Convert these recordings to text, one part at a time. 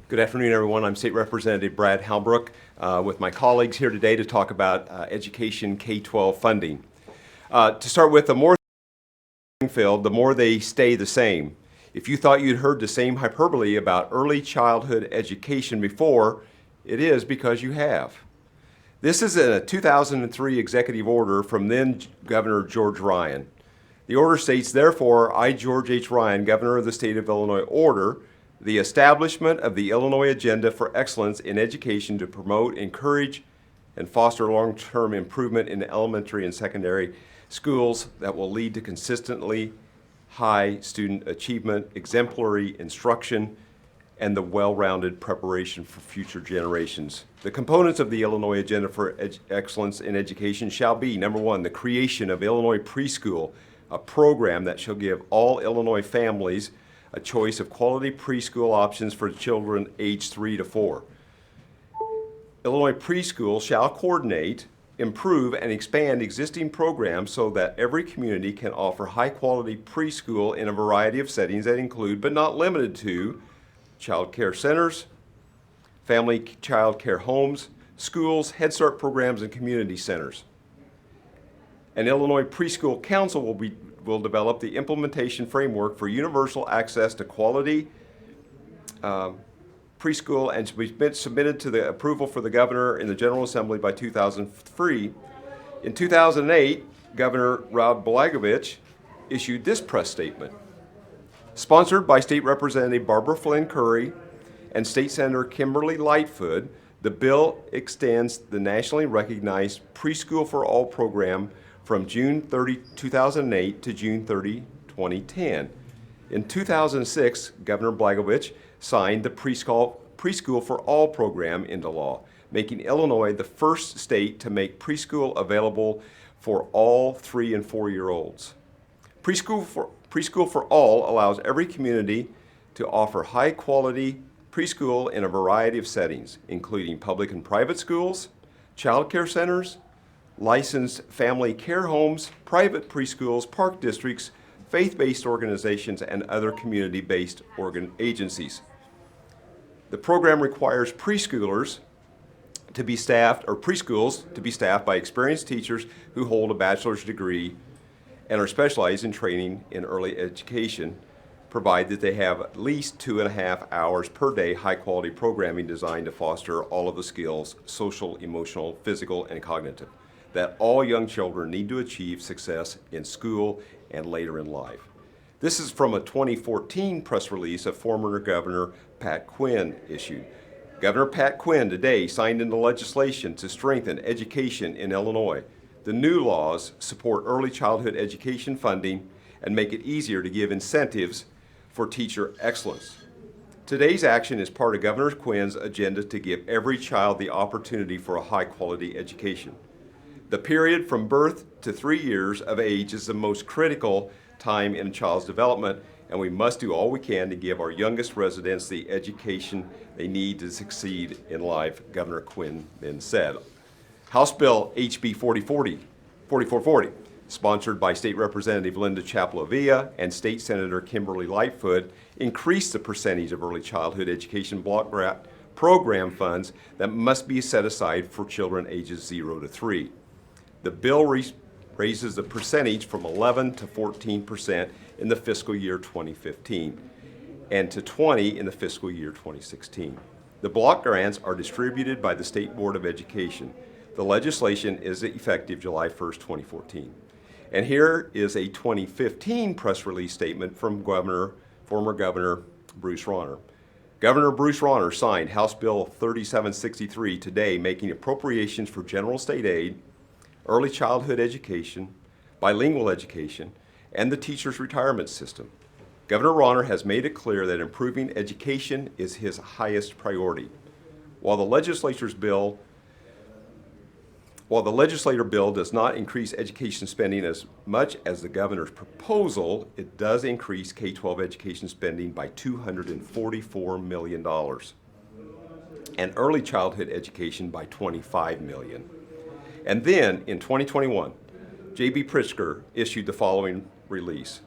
Good afternoon, everyone. I'm State Representative Brad Halbrook with my colleagues here today to talk about education K-12 funding. To start with, the more filled, the more they stay the same. If you thought you'd heard the same hyperbole about early childhood education before, it is because you have. This is a 2003 executive order from then Governor George Ryan. The order states, therefore, I, George H. Ryan, Governor of the State of Illinois, order the establishment of the Illinois Agenda for Excellence in Education to promote, encourage, and foster long-term improvement in elementary and secondary schools that will lead to consistently high student achievement, exemplary instruction, and the well-rounded preparation for future generations. The components of the Illinois Agenda for Excellence in Education shall be, number one, the creation of Illinois Preschool, a program that shall give all Illinois families a choice of quality preschool options for children aged 3 to 4. Illinois Preschool shall coordinate, improve, and expand existing programs so that every community can offer high-quality preschool in a variety of settings that include, but not limited to, child care centers, family child care homes, schools, Head Start programs, and community centers. An Illinois Preschool Council will develop the implementation framework for universal access to quality preschool and should be submitted to the approval for the governor in the General Assembly by 2003. In 2008, Governor Rod Blagojevich issued this press statement. Sponsored by State Representative Barbara Flynn Curry and State Senator Kimberly Lightfoot, the bill extends the nationally recognized Preschool for All program from June 30, 2008 to June 30, 2010. In 2006, Governor Blagojevich signed the Preschool for All program into law, making Illinois the first state to make preschool available for all 3 and 4-year-olds. Preschool for All allows every community to offer high-quality preschool in a variety of settings, including public and private schools, child care centers, licensed family care homes, private preschools, park districts, faith-based organizations, and other community-based agencies. The program requires preschoolers to be staffed, or preschools to be staffed by experienced teachers who hold a bachelor's degree and are specialized in training in early education, provided that they have at least 2.5 hours per day high-quality programming designed to foster all of the skills, social, emotional, physical, and cognitive, that all young children need to achieve success in school and later in life. This is from a 2014 press release that former Governor Pat Quinn issued. Governor Pat Quinn today signed into legislation to strengthen education in Illinois. The new laws support early childhood education funding and make it easier to give incentives for teacher excellence. Today's action is part of Governor Quinn's agenda to give every child the opportunity for a high-quality education. The period from birth to 3 years of age is the most critical time in a child's development, and we must do all we can to give our youngest residents the education they need to succeed in life, Governor Quinn then said. House Bill HB 4440, sponsored by State Representative Linda Chapellavilla and State Senator Kimberly Lightfoot, increased the percentage of early childhood education block grant program funds that must be set aside for children ages 0 to 3. The bill raises the percentage from 11 to 14% in the fiscal year 2015 and to 20% in the fiscal year 2016. The block grants are distributed by the State Board of Education. The legislation is effective July 1st, 2014. And here is a 2015 press release statement from former Governor Bruce Rauner. Governor Bruce Rauner signed House Bill 3763 today, making appropriations for general state aid, early childhood education, bilingual education, and the teacher's retirement system. Governor Rauner has made it clear that improving education is his highest priority. While the legislator bill does not increase education spending as much as the governor's proposal, it does increase K-12 education spending by $244 million and early childhood education by $25 million. And then, in 2021, J.B. Pritzker issued the following release.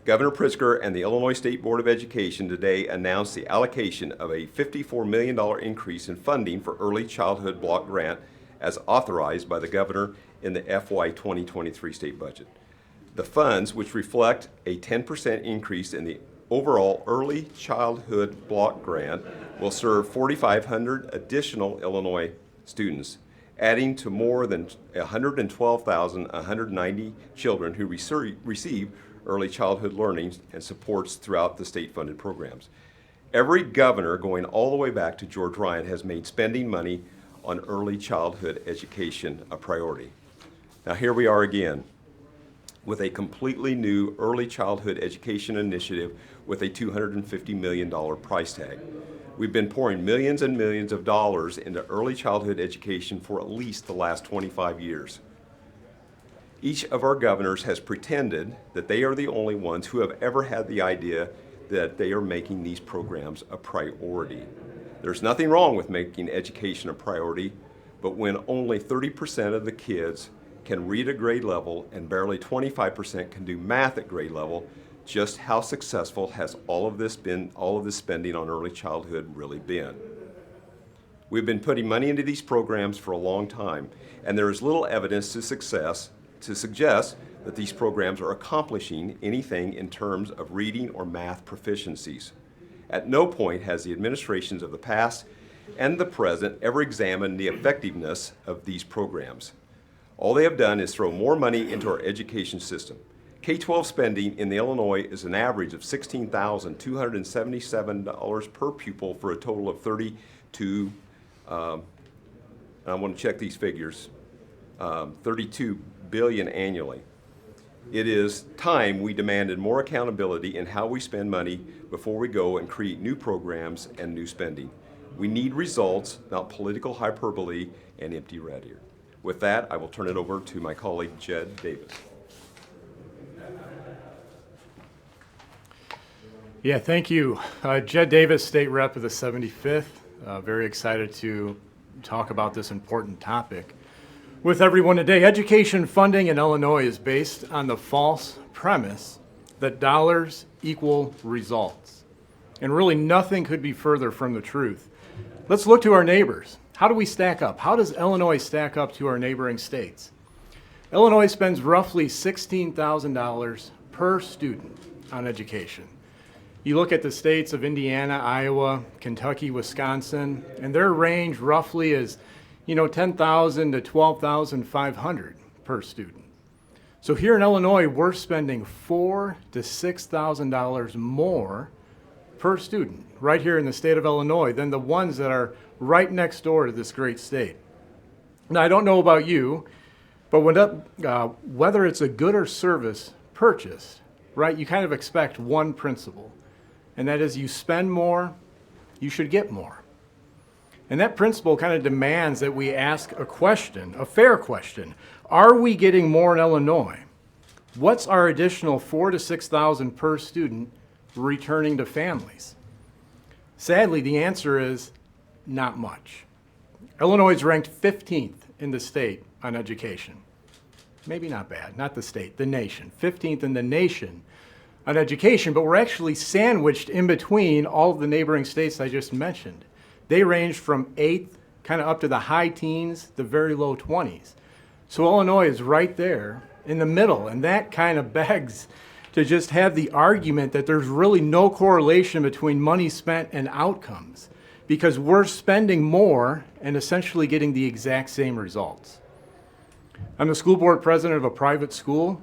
Governor Pritzker and the Illinois State Board of Education today announced the allocation of a $54 million increase in funding for early childhood block grant as authorized by the governor in the FY 2023 state budget. The funds, which reflect a 10% increase in the overall early childhood block grant, will serve 4,500 additional Illinois students, adding to more than 112,190 children who receive early childhood learning and supports throughout the state-funded programs. Every governor, going all the way back to George Ryan, has made spending money on early childhood education a priority. Now here we are again with a completely new early childhood education initiative with a $250 million price tag. We've been pouring millions and millions of dollars into early childhood education for at least the last 25 years. Each of our governors has pretended that they are the only ones who have ever had the idea that they are making these programs a priority. There's nothing wrong with making education a priority, but when only 30% of the kids can read at grade level and barely 25% can do math at grade level, just how successful has all of this spending on early childhood really been? We've been putting money into these programs for a long time, and there is little evidence to suggest that these programs are accomplishing anything in terms of reading or math proficiencies. At no point has the administrations of the past and the present ever examined the effectiveness of these programs. All they have done is throw more money into our education system. K-12 spending in Illinois is an average of $16,277 per pupil for a total of 32, I want to check these figures, 32 billion annually. It is time we demanded more accountability in how we spend money before we go and create new programs and new spending. We need results, not political hyperbole and empty rhetoric. With that, I will turn it over to my colleague, Jed Davis. Yeah, thank you. Jed Davis, State Rep of the 75th. Very excited to talk about this important topic with everyone today. Education funding in Illinois is based on the false premise that dollars equal results. And really nothing could be further from the truth. Let's look to our neighbors. How do we stack up? How does Illinois stack up to our neighboring states? Illinois spends roughly $16,000 per student on education. You look at the states of Indiana, Iowa, Kentucky, Wisconsin, and their range roughly is, $10,000 to $12,500 per student. So here in Illinois, we're spending $4,000 to $6,000 more per student right here in the state of Illinois than the ones that are right next door to this great state. Now, I don't know about you, but whether it's a good or service purchased, right, you kind of expect one principle, and that is you spend more, you should get more. And that principle kind of demands that we ask a question, a fair question. Are we getting more in Illinois? What's our additional $4,000 to $6,000 per student returning to families? Sadly, the answer is not much. Illinois is ranked 15th in the state on education. Maybe not bad, not the state, the nation. 15th in the nation on education, but we're actually sandwiched in between all of the neighboring states I just mentioned. They range from 8th kind of up to the high teens, the very low 20s. So Illinois is right there in the middle, and that kind of begs to just have the argument that there's really no correlation between money spent and outcomes, because we're spending more and essentially getting the exact same results. I'm the school board president of a private school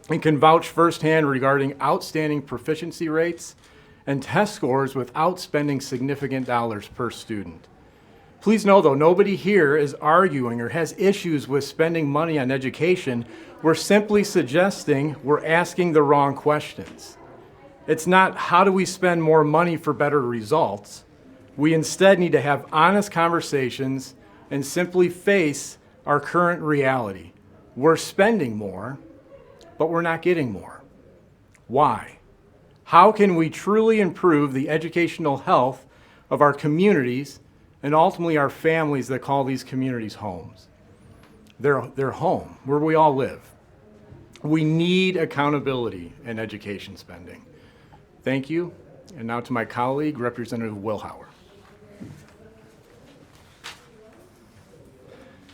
and can vouch firsthand regarding outstanding proficiency rates and test scores without spending significant dollars per student. Please know, though, nobody here is arguing or has issues with spending money on education. We're simply suggesting we're asking the wrong questions. It's not how do we spend more money for better results. We instead need to have honest conversations and simply face our current reality. We're spending more, but we're not getting more. Why? How can we truly improve the educational health of our communities and ultimately our families that call these communities homes? They're home, where we all live. We need accountability in education spending. Thank you. And now to my colleague, Representative Wilhauer.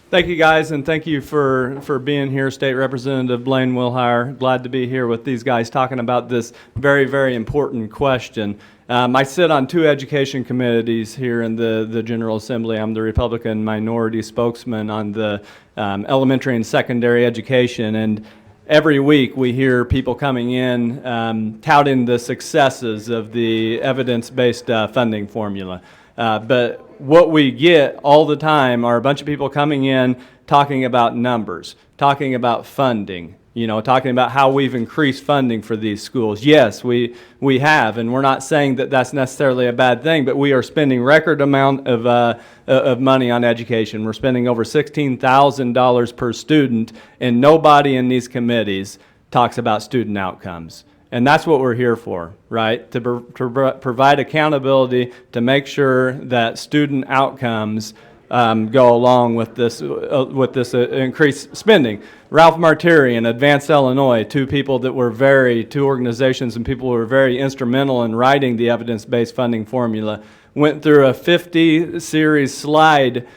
Thank you, guys, and thank you for being here, State Representative Blaine Wilhauer. Glad to be here with these guys talking about this very, very important question. I sit on two education committees here in the General Assembly. I'm the Republican minority spokesman on the elementary and secondary education, and every week we hear people coming in touting the successes of the evidence-based funding formula. But what we get all the time are a bunch of people coming in talking about numbers, talking about funding, talking about how we've increased funding for these schools. Yes, we have, and we're not saying that that's necessarily a bad thing, but we are spending record amount of money on education. We're spending over $16,000 per student, and nobody in these committees talks about student outcomes. And that's what we're here for, right? To provide accountability, to make sure that student outcomes go along with this increased spending. Ralph Martiri and Advance Illinois, two organizations and people who were very instrumental in writing the evidence-based funding formula, went through a 50-series slide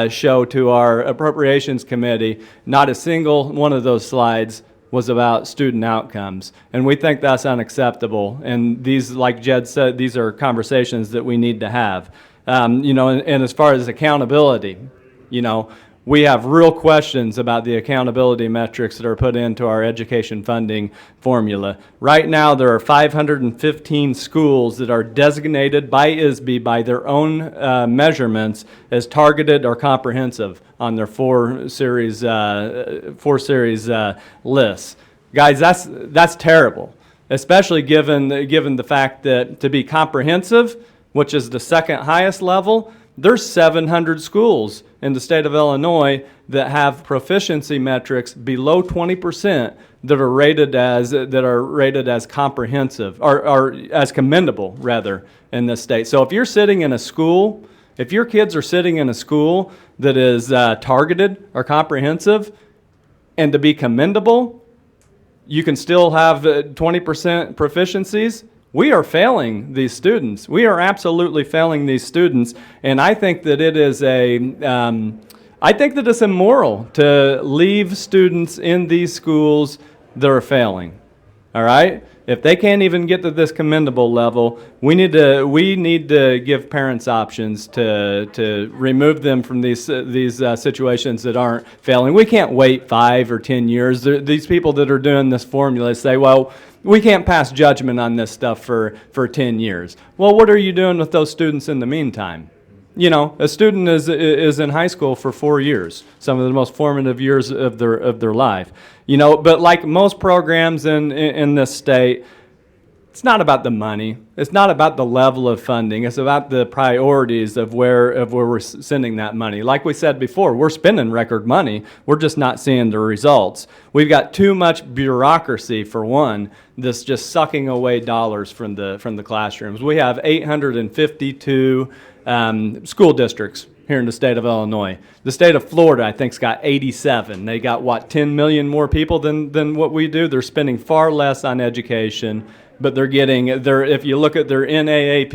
show to our appropriations committee. Not a single one of those slides was about student outcomes, and we think that's unacceptable. And these, like Jed said, these are conversations that we need to have. And as far as accountability, we have real questions about the accountability metrics that are put into our education funding formula. Right now, there are 515 schools that are designated by ISB by their own measurements as targeted or comprehensive on their four series lists. Guys, that's terrible, especially given the fact that to be comprehensive, which is the second highest level, there's 700 schools in the state of Illinois that have proficiency metrics below 20% that are rated as comprehensive or as commendable rather in this state. So if you're sitting in a school, if your kids are sitting in a school that is targeted or comprehensive, and to be commendable, you can still have 20% proficiencies. We are failing these students. We are absolutely failing these students, and I think that it's immoral to leave students in these schools that are failing. All right? If they can't even get to this commendable level, we need to give parents options to remove them from these situations that aren't failing. We can't wait 5 or 10 years. These people that are doing this formula say, well, we can't pass judgment on this stuff for 10 years. Well, what are you doing with those students in the meantime? A student is in high school for 4 years, some of the most formative years of their life. But like most programs in this state, it's not about the money. It's not about the level of funding. It's about the priorities of where we're sending that money. Like we said before, we're spending record money. We're just not seeing the results. We've got too much bureaucracy, for one, that's just sucking away dollars from the classrooms. We have 852 school districts here in the state of Illinois. The state of Florida, I think, has got 87. They got, 10 million more people than what we do? They're spending far less on education, but if you look at their NEAP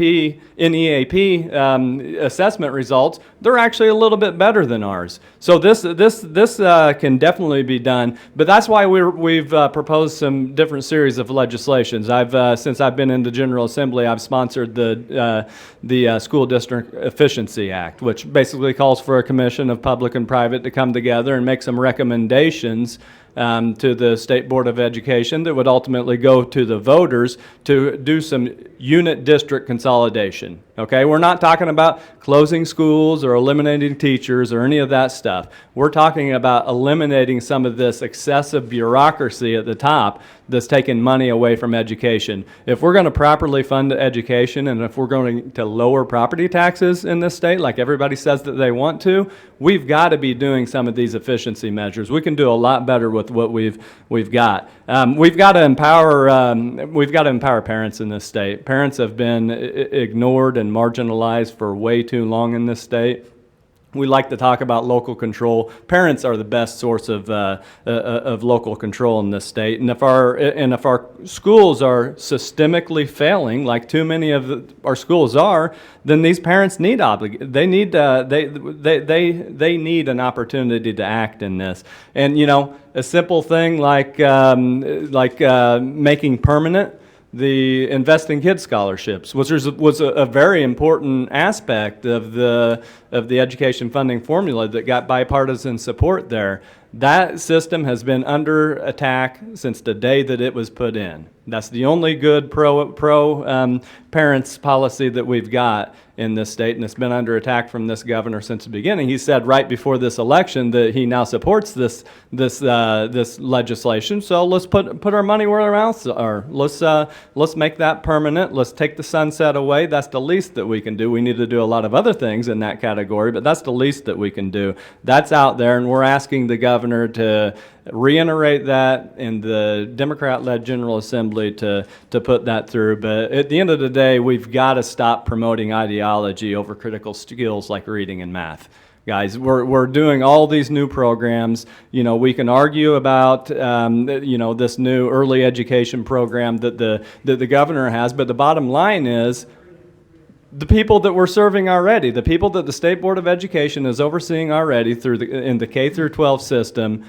assessment results, they're actually a little bit better than ours. So this can definitely be done, but that's why we've proposed some different series of legislations. Since I've been in the General Assembly, I've sponsored the School District Efficiency Act, which basically calls for a commission of public and private to come together and make some recommendations to the State Board of Education that would ultimately go to the voters to do some unit district consolidation. Okay, we're not talking about closing schools or eliminating teachers or any of that stuff. We're talking about eliminating some of this excessive bureaucracy at the top that's taking money away from education. If we're going to properly fund education, and if we're going to lower property taxes in this state like everybody says that they want to, we've got to be doing some of these efficiency measures. We can do a lot better with what we've got. We've got to empower parents in this state. Parents have been ignored and marginalized for way too long in this state. We like to talk about local control. Parents are the best source of local control in this state. And if our schools are systemically failing, like too many of our schools are, then these parents need they need an opportunity to act in this. And a simple thing like making permanent the Investing Kids scholarships, which was a very important aspect of the education funding formula that got bipartisan support there. That system has been under attack since the day that it was put in. That's the only good pro parents policy that we've got in this state, and it's been under attack from this governor since the beginning. He said right before this election that he now supports this legislation. So let's put our money where our mouths are. Let's make that permanent. Let's take the sunset away. That's the least that we can do. We need to do a lot of other things in that category, but that's the least that we can do. That's out there, and we're asking the governor to reiterate that in the Democrat-led General Assembly to put that through. But at the end of the day, we've got to stop promoting ideology over critical skills like reading and math. Guys, we're doing all these new programs. We can argue about this new early education program that the governor has, but the bottom line is the people that we're serving already, the people that the State Board of Education is overseeing already in the K through 12 system,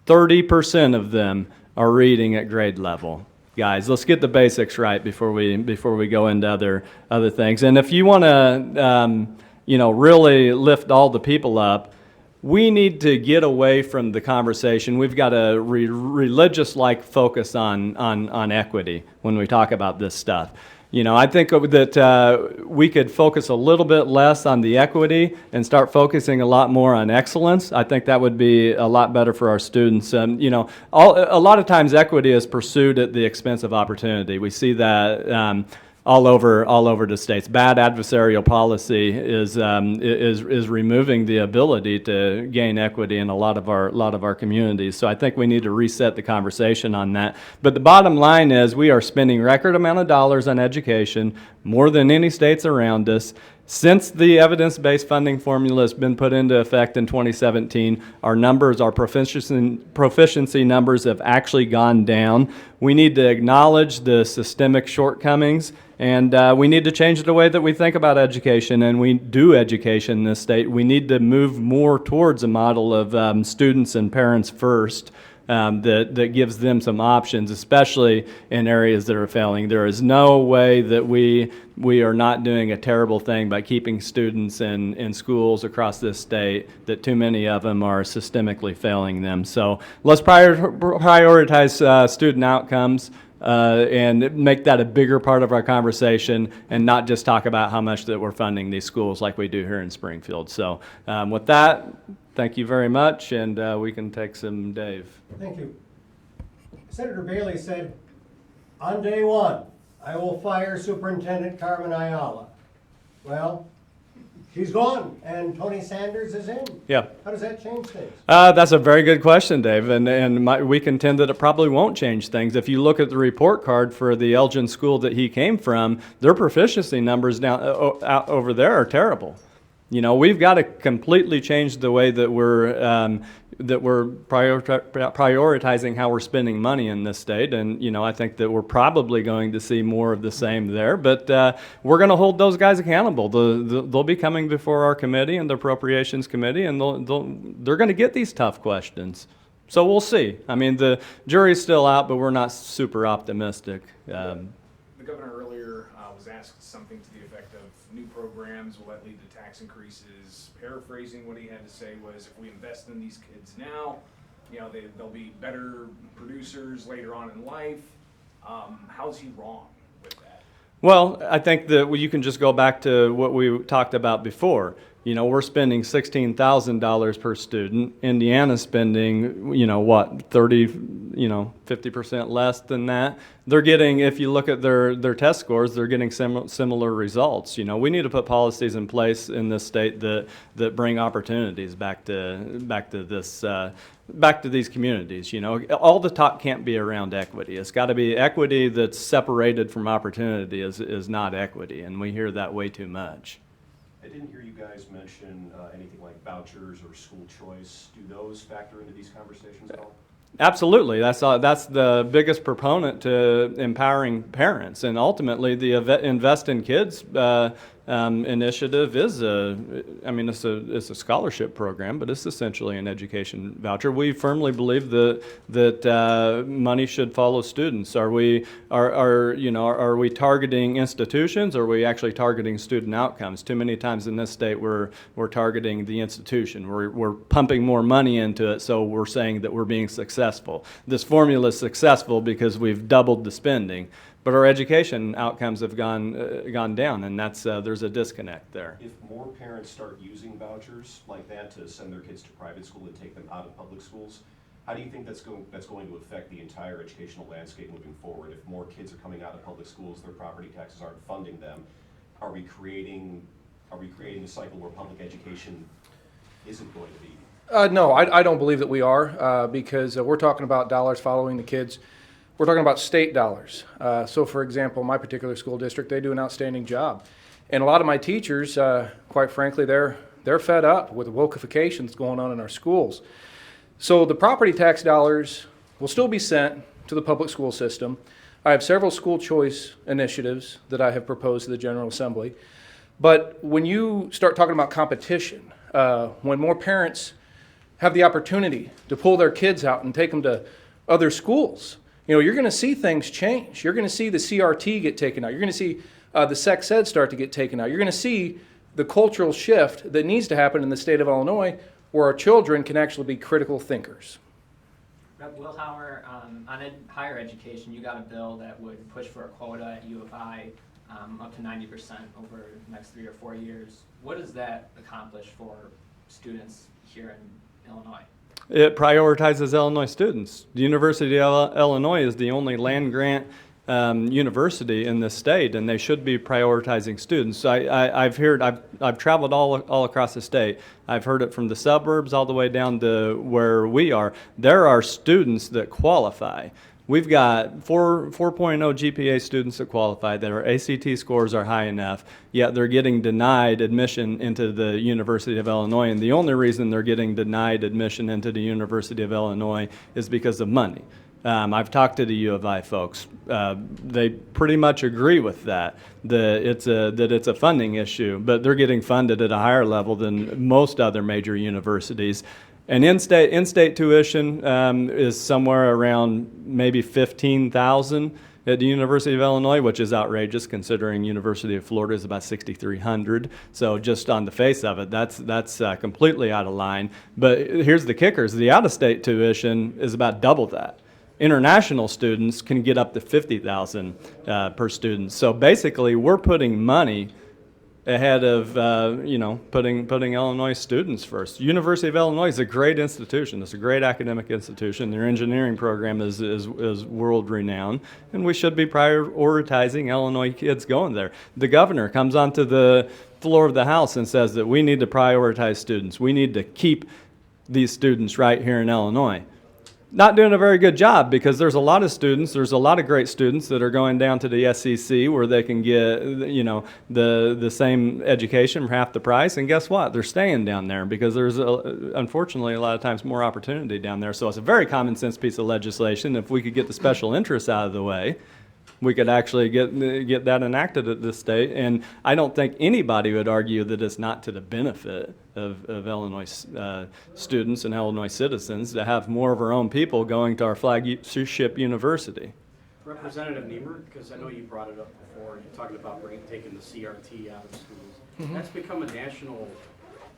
30% of them are reading at grade level. Guys, let's get the basics right before we go into other things. And if you want to, really lift all the people up, we need to get away from the conversation. We've got a religious-like focus on equity when we talk about this stuff. I think that we could focus a little bit less on the equity and start focusing a lot more on excellence. I think that would be a lot better for our students. A lot of times equity is pursued at the expense of opportunity. We see that all over the states. Bad adversarial policy is removing the ability to gain equity in a lot of our communities. So I think we need to reset the conversation on that. But the bottom line is we are spending record amount of dollars on education, more than any states around us. Since the evidence-based funding formula has been put into effect in 2017, our proficiency numbers have actually gone down. We need to acknowledge the systemic shortcomings, and we need to change the way that we think about education, and we do education in this state. We need to move more towards a model of students and parents first. That gives them some options, especially in areas that are failing. There is no way that we are not doing a terrible thing by keeping students in schools across this state, that too many of them are systemically failing them. So let's prioritize student outcomes and make that a bigger part of our conversation, and not just talk about how much that we're funding these schools like we do here in Springfield. So with that, thank you very much, and we can take some Dave. Thank you. Senator Bailey said, on day one, I will fire Superintendent Carmen Ayala. Well, she's gone, and Tony Sanders is in. Yeah. How does that change things? That's a very good question, Dave, and we contend that it probably won't change things. If you look at the report card for the Elgin school that he came from, their proficiency numbers down out over there are terrible. We've got to completely change the way that we're prioritizing how we're spending money in this state, and I think that we're probably going to see more of the same there. But we're going to hold those guys accountable. They'll be coming before our committee and the appropriations committee, and they're going to get these tough questions. So we'll see. I mean, the jury's still out, but we're not super optimistic. The governor earlier was asked something to the effect of new programs will that lead to tax increases. Paraphrasing what he had to say was, if we invest in these kids now, they'll be better producers later on in life. How's he wrong with that? Well, I think that you can just go back to what we talked about before. We're spending $16,000 per student. Indiana's spending, 50% less than that. They're getting, if you look at their test scores, they're getting similar results. We need to put policies in place in this state that bring opportunities back to these communities. All the talk can't be around equity. It's got to be equity that's separated from opportunity is not equity, and we hear that way too much. I didn't hear you guys mention anything like vouchers or school choice. Do those factor into these conversations at all? Absolutely. That's the biggest proponent to empowering parents, and ultimately the Invest in Kids initiative is it's a scholarship program, but it's essentially an education voucher. We firmly believe that money should follow students. Are we targeting institutions, or are we actually targeting student outcomes? Too many times in this state we're targeting the institution. We're pumping more money into it, so we're saying that we're being successful. This formula is successful because we've doubled the spending, but our education outcomes have gone down, and there's a disconnect there. If more parents start using vouchers like that to send their kids to private school and take them out of public schools, how do you think that's going to affect the entire educational landscape moving forward? If more kids are coming out of public schools, their property taxes aren't funding them, are we creating a cycle where public education isn't going to be? No, I don't believe that we are, because we're talking about dollars following the kids. We're talking about state dollars. So, for example, my particular school district, they do an outstanding job. And a lot of my teachers, quite frankly, they're fed up with the wokeification that's going on in our schools. So the property tax dollars will still be sent to the public school system. I have several school choice initiatives that I have proposed to the General Assembly. But when you start talking about competition, when more parents have the opportunity to pull their kids out and take them to other schools, you're going to see things change. You're going to see the CRT get taken out. You're going to see the sex ed start to get taken out. You're going to see the cultural shift that needs to happen in the state of Illinois, where our children can actually be critical thinkers. Rep. Wilhauer, on higher education, you got a bill that would push for a quota at U of I up to 90% over the next 3 or 4 years. What does that accomplish for students here in Illinois? It prioritizes Illinois students. The University of Illinois is the only land-grant university in this state, and they should be prioritizing students. I've traveled all across the state. I've heard it from the suburbs all the way down to where we are. There are students that qualify. We've got 4.0 GPA students that qualify. Their ACT scores are high enough, yet they're getting denied admission into the University of Illinois. And the only reason they're getting denied admission into the University of Illinois is because of money. I've talked to the U of I folks. They pretty much agree with that it's a funding issue, but they're getting funded at a higher level than most other major universities. And in-state tuition is somewhere around maybe $15,000 at the University of Illinois, which is outrageous considering University of Florida is about $6,300. So just on the face of it, that's completely out of line. But here's the kickers: the out-of-state tuition is about double that. International students can get up to $50,000 per student. So basically, we're putting money ahead of putting Illinois students first. University of Illinois is a great institution. It's a great academic institution. Their engineering program is world renowned, and we should be prioritizing Illinois kids going there. The governor comes onto the floor of the House and says that we need to prioritize students. We need to keep these students right here in Illinois. Not doing a very good job, because there's a lot of great students that are going down to the SEC where they can get, the same education for half the price, and guess what? They're staying down there because there's, unfortunately, a lot of times more opportunity down there. So it's a very common sense piece of legislation. If we could get the special interests out of the way, we could actually get that enacted at this state. And I don't think anybody would argue that it's not to the benefit of Illinois students and Illinois citizens to have more of our own people going to our flagship university. Representative Niemer, because I know you brought it up before, you're talking about taking the CRT out of schools. Mm-hmm. That's become a national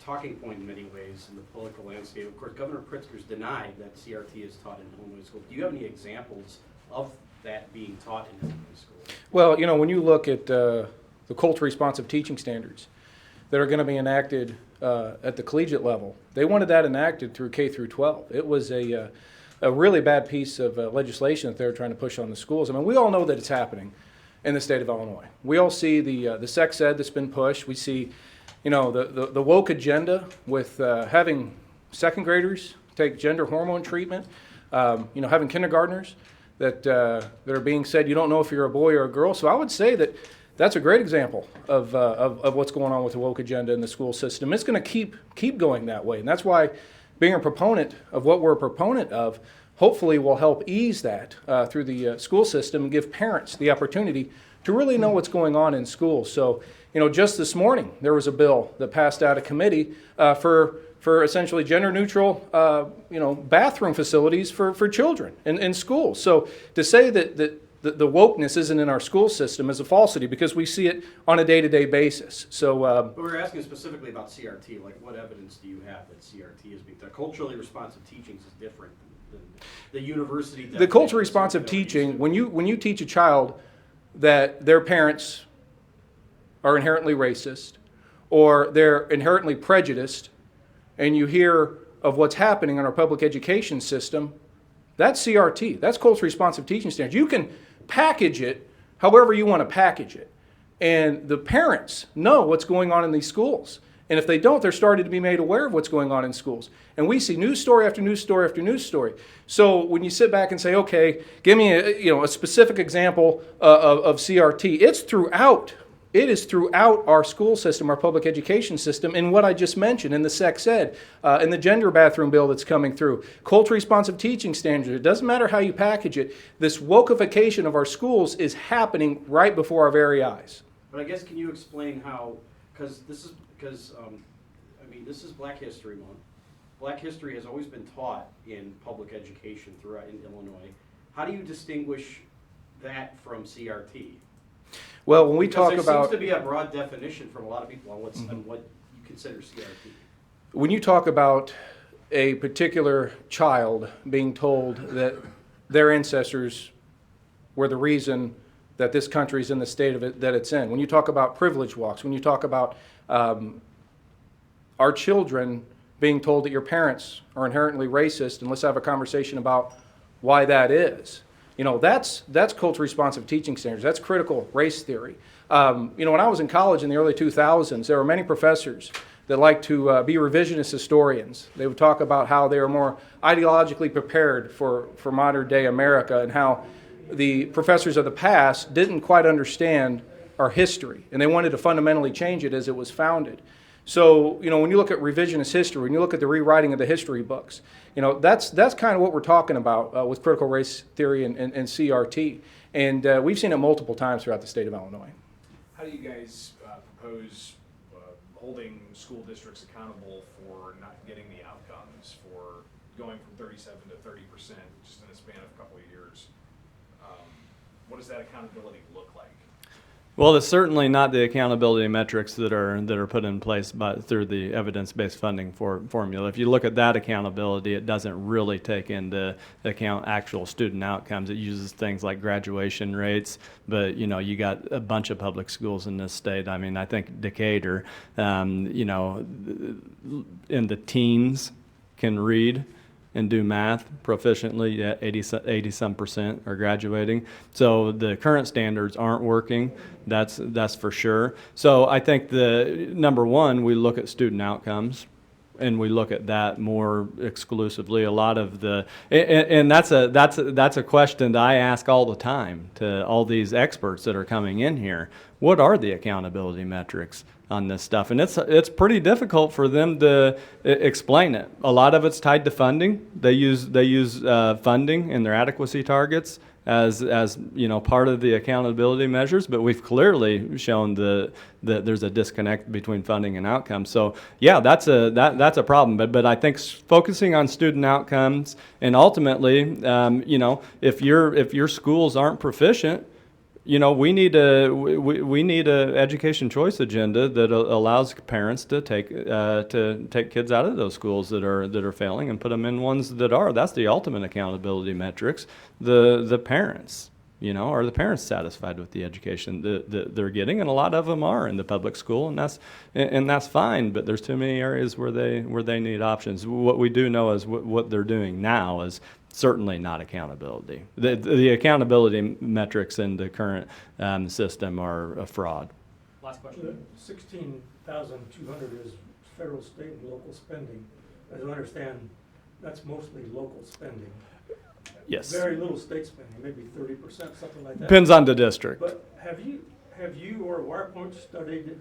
talking point in many ways in the political landscape. Of course, Governor Pritzker's denied that CRT is taught in Illinois schools. Do you have any examples of that being taught in Illinois schools? Well, when you look at the culture responsive teaching standards that are going to be enacted at the collegiate level, they wanted that enacted through K through 12. It was a really bad piece of legislation that they were trying to push on the schools. I mean, we all know that it's happening in the state of Illinois. We all see the sex ed that's been pushed. We see, the woke agenda with having second graders take gender hormone treatment, having kindergartners that are being said you don't know if you're a boy or a girl. So I would say that That's a great example of what's going on with the woke agenda in the school system. It's going to keep going that way. And that's why being a proponent of what we're a proponent of hopefully will help ease that through the school system and give parents the opportunity to really know what's going on in schools. So, just this morning, there was a bill that passed out of committee for essentially gender-neutral, bathroom facilities for children in schools. So to say that the wokeness isn't in our school system is a falsity because we see it on a day-to-day basis. So, But we're asking specifically about CRT. Like, what evidence do you have that CRT is being done? Culturally responsive teachings is different than the university. The culturally responsive teaching, when you teach a child that their parents are inherently racist or they're inherently prejudiced, and you hear of what's happening in our public education system, that's CRT. That's culturally responsive teaching standards. You can package it however you want to package it. And the parents know what's going on in these schools. And if they don't, they're starting to be made aware of what's going on in schools. And we see news story after news story after news story. So when you sit back and say, okay, give me a specific example of CRT, it's throughout. It is throughout our school system, our public education system, in what I just mentioned, in the sex ed, in the gender bathroom bill that's coming through, culturally responsive teaching standards. It doesn't matter how you package it. This wokeification of our schools is happening right before our very eyes. But I guess, can you explain how, because this is Black History Month. Black history has always been taught in public education throughout in Illinois. How do you distinguish that from CRT? Well, when we Because talk about... there seems to be a broad definition from a lot of people on what you consider CRT. When you talk about a particular child being told that their ancestors were the reason that this country is in the state of it that it's in, when you talk about privilege walks, when you talk about our children being told that your parents are inherently racist, and let's have a conversation about why that is. That's culturally responsive teaching standards. That's critical race theory. When I was in college in the early 2000s, there were many professors that liked to be revisionist historians. They would talk about how they were more ideologically prepared for modern day America and how the professors of the past didn't quite understand our history, and they wanted to fundamentally change it as it was founded. So, when you look at revisionist history, when you look at the rewriting of the history books, that's kind of what we're talking about with critical race theory and CRT. And we've seen it multiple times throughout the state of Illinois. How do you guys propose holding school districts accountable for not getting the outcomes, for going from 37 to 30% just in a span of a couple of years? What does that accountability look like? Well, it's certainly not the accountability metrics that are put in place through the evidence-based funding formula. If you look at that accountability, it doesn't really take into account actual student outcomes. It uses things like graduation rates, but you got a bunch of public schools in this state. I mean, I think Decatur, in the teens can read and do math proficiently, 80% are graduating. So the current standards aren't working, that's for sure. So I think number one, we look at student outcomes, and we look at that more exclusively. A lot of and that's a question that I ask all the time to all these experts that are coming in here. What are the accountability metrics on this stuff? And it's pretty difficult for them to explain it. A lot of it's tied to funding. They use funding in their adequacy targets as part of the accountability measures, but we've clearly shown that there's a disconnect between funding and outcomes. So yeah, that's a problem. But I think focusing on student outcomes, and ultimately, if your schools aren't proficient, we need a education choice agenda that allows parents to take kids out of those schools that are failing and put them in ones that are. That's the ultimate accountability metrics. The parents, are the parents satisfied with the education that they're getting? And a lot of them are in the public school, and that's fine. But there's too many areas where they need options. What we do know is what they're doing now is certainly not accountability. The accountability metrics in the current system are a fraud. Last question. 16,200 is federal, state, and local spending. As I understand, that's mostly local spending. Yes. Very little state spending, maybe 30%, something like that. Depends on the district. But Have you or WirePoint studied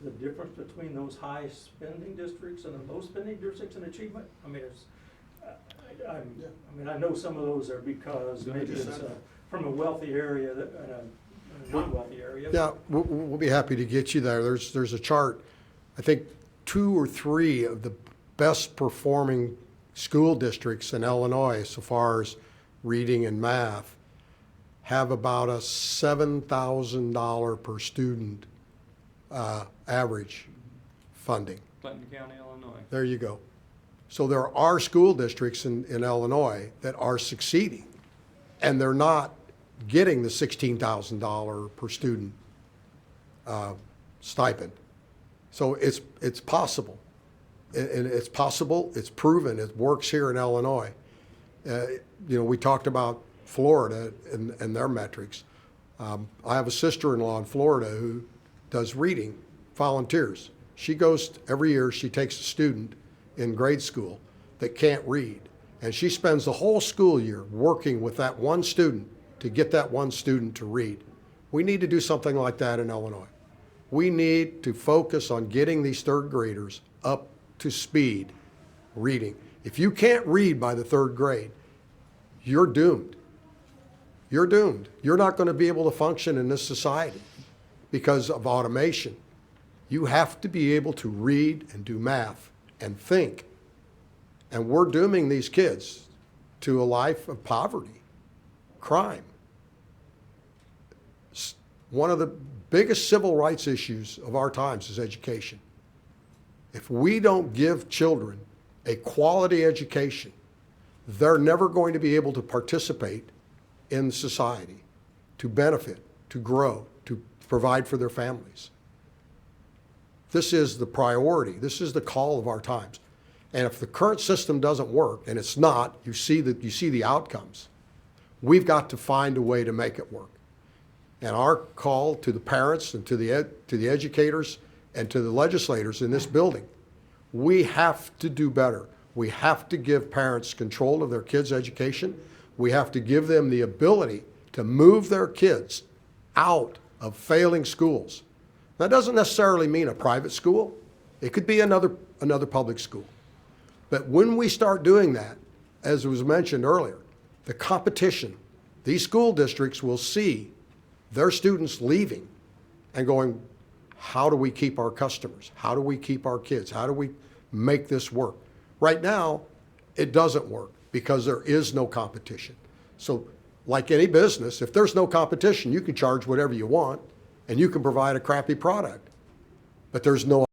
the difference between those high spending districts and the low spending districts in achievement? I mean, I know some of those are because maybe it's from a wealthy area and a non-wealthy area. Yeah, we'll be happy to get you there. There's a chart. I think 2 or 3 of the best performing school districts in Illinois, so far as reading and math, have about a $7,000 per student average funding. Clinton County, Illinois. There you go. So there are school districts in Illinois that are succeeding, and they're not getting the $16,000 per student stipend. So it's possible. And it's possible, it's proven, it works here in Illinois. We talked about Florida and their metrics. I have a sister-in-law in Florida who does reading, volunteers. She goes every year, she takes a student in grade school that can't read. And she spends the whole school year working with that one student to get that one student to read. We need to do something like that in Illinois. We need to focus on getting these third graders up to speed reading. If you can't read by the 3rd grade, you're doomed. You're doomed. You're not going to be able to function in this society because of automation. You have to be able to read and do math and think. And we're dooming these kids to a life of poverty, crime. One of the biggest civil rights issues of our times is education. If we don't give children a quality education, they're never going to be able to participate in society, to benefit, to grow, to provide for their families. This is the priority. This is the call of our times. And if the current system doesn't work, and it's not, you see the outcomes. We've got to find a way to make it work. And our call to the parents and to the educators and to the legislators in this building, we have to do better. We have to give parents control of their kids' education. We have to give them the ability to move their kids out of failing schools. That doesn't necessarily mean a private school. It could be another public school. But when we start doing that, as was mentioned earlier, the competition, these school districts will see their students leaving and going, how do we keep our customers? How do we keep our kids? How do we make this work? Right now, it doesn't work because there is no competition. So like any business, if there's no competition, you can charge whatever you want and you can provide a crappy product. But there's no